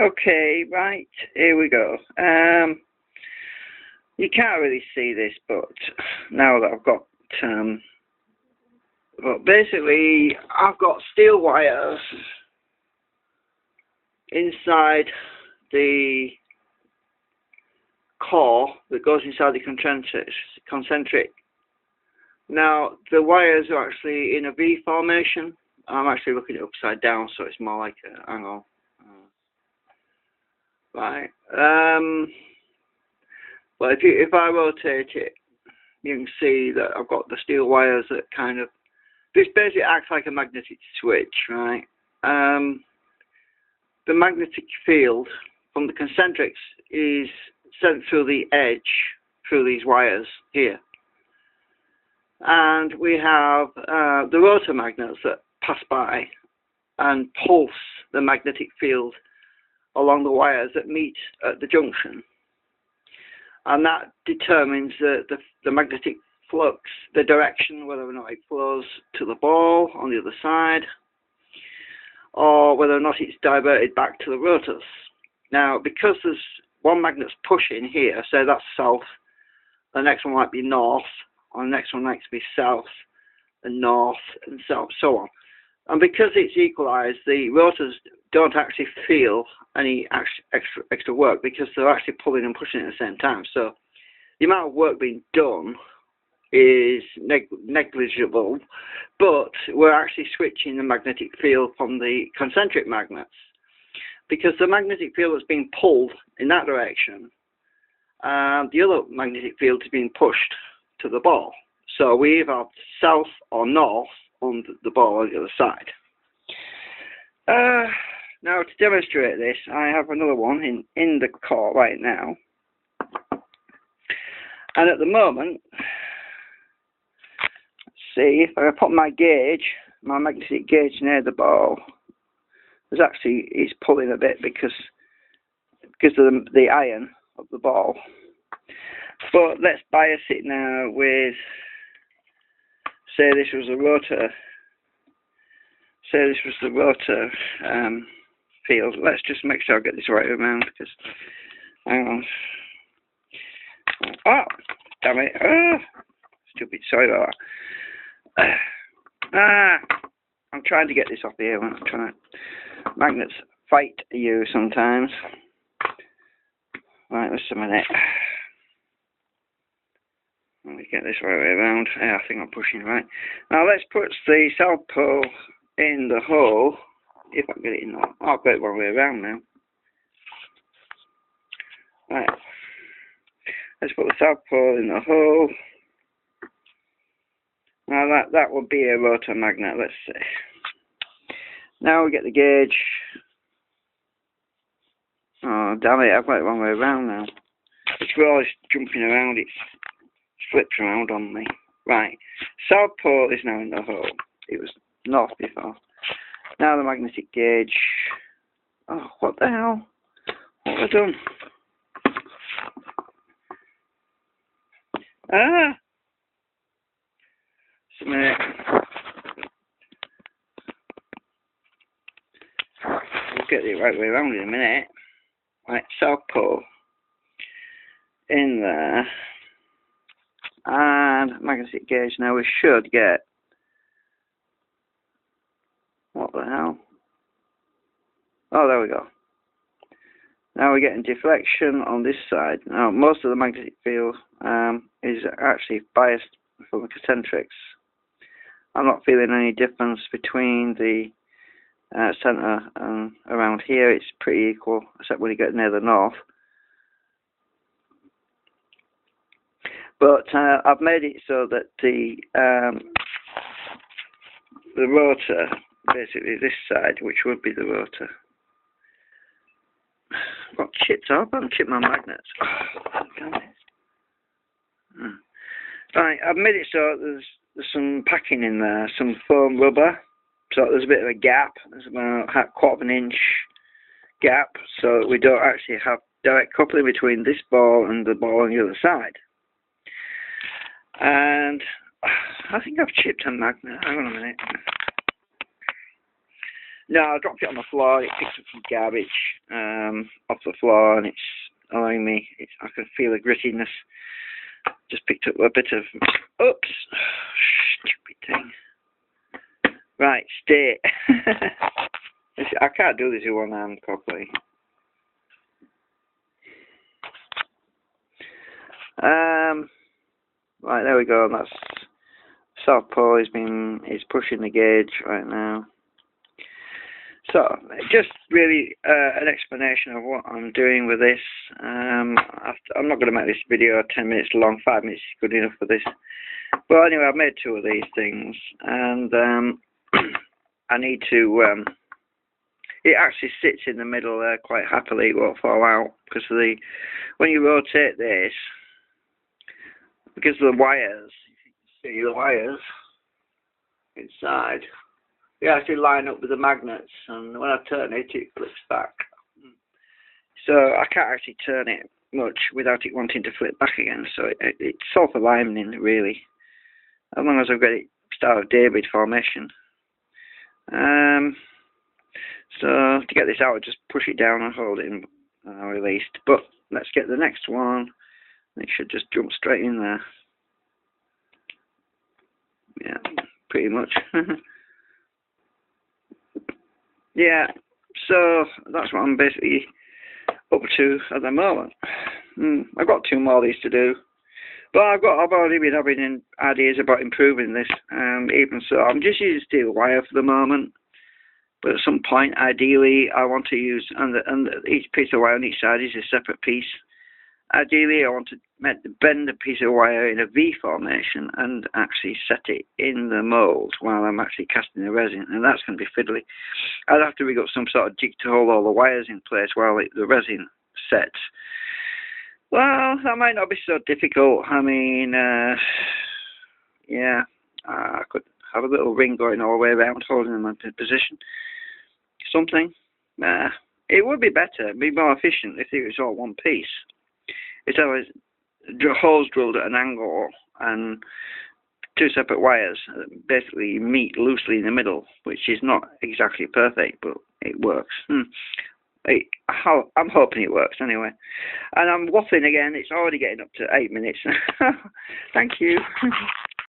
Okay, right, here we go. You can't really see this, but now that I've got, but basically I've got steel wires inside the core that goes inside the concentric. Now the wires are actually in a V formation. I'm actually looking at it upside down, so it's more like a, hang on. Right. Well, if I rotate it, you can see that I've got the steel wires that kind of, this basically acts like a magnetic switch, right? The magnetic field from the concentrics is sent through the edge, through these wires here. And we have the rotor magnets that pass by and pulse the magnetic field along the wires that meet at the junction. And that determines the magnetic flux, the direction, whether or not it flows to the ball on the other side, or whether or not it's diverted back to the rotors. Now, because there's one magnet's pushing here, say that's south, the next one might be north, or the next one might be south, and north, and so on. And because it's equalized, the rotors don't actually feel any extra work because they're actually pulling and pushing at the same time. So the amount of work being done is negligible, but we're actually switching the magnetic field from the concentric magnets because the magnetic field that's being pulled in that direction, the other magnetic field is being pushed to the ball. So we either have south or north on the ball on the other side. Now to demonstrate this, I have another one in the core right now. And at the moment, let's see, if I put my gauge, my magnetic gauge near the ball, it's pulling a bit because of the iron of the ball. But let's bias it now with, say this was a rotor. Say this was the rotor field. Let's just make sure I get this right around, because, hang on. Oh, damn it. Oh, stupid, sorry about that. I'm trying to get this off here. I'm trying to, magnets fight you sometimes. Right, just a minute. Let me get this right way around. Yeah, I think I'm pushing right. Now let's put the south pole in the hole. If I can get it in, I'll get it one way around now. Right. Let's put the south pole in the hole. Now that would be a rotor magnet, let's see. Now we get the gauge. Oh, damn it, I've got it one way around now. It's always jumping around, it flips around on me. Right, south pole is now in the hole. It was north before. Now the magnetic gauge. Oh, what the hell? What have I done? Just a minute. We'll get it right way around in a minute. Right, south pole in there. And magnetic gauge. Now we should get, what the hell? Oh, there we go. Now we're getting deflection on this side. Now most of the magnetic field is actually biased from the concentrics. I'm not feeling any difference between the centre and around here. It's pretty equal, except when you get near the north. But I've made it so that the rotor, basically this side, which would be the rotor. I've got chipped up. I haven't chipped my magnets. Oh, damn it. Right, I've made it so there's some packing in there, some foam rubber. So there's a bit of a gap. There's about a quarter of an inch gap, so we don't actually have direct coupling between this ball and the ball on the other side. And I think I've chipped a magnet. Hang on a minute. No, I dropped it on the floor. It picked up some garbage off the floor, and it's annoying me. I can feel the grittiness. Just picked up a bit of. Oops, stupid thing. Right, stay. I can't do this with one hand properly. Right, there we go. That's South Pole is pushing the gauge right now. So, just really an explanation of what I'm doing with this. I'm not going to make this video 10 minutes long. 5 minutes is good enough for this. But anyway, I've made 2 of these things, and I need to. It actually sits in the middle there quite happily. It won't fall out because when you rotate this, because of the wires, you can see the wires inside. They actually line up with the magnets, and when I turn it, it flips back. So I can't actually turn it much without it wanting to flip back again. So it's self-aligning, really, as long as I've got it Star of David formation. So to get this out, I just push it down and hold it and released. But let's get the next one. It should just jump straight in there. Yeah, pretty much. Yeah, so that's what I'm basically up to at the moment. I've got 2 more of these to do, but I've already been having ideas about improving this. Even so, I'm just using steel wire for the moment. But at some point, ideally, I want to use and each piece of wire on each side is a separate piece. Ideally, I want to bend a piece of wire in a V formation and actually set it in the mould while I'm actually casting the resin, and that's going to be fiddly. I'd have to rig up some sort of jig to hold all the wires in place while the resin sets. Well, that might not be so difficult. I mean, yeah, I could have a little ring going all the way around, holding them in position. Something. It would be better, it'd be more efficient if it was all one piece. It's always holes drilled at an angle and 2 separate wires basically meet loosely in the middle, which is not exactly perfect, but it works. I'm hoping it works anyway. And I'm waffling again. It's already getting up to 8 minutes. Thank you.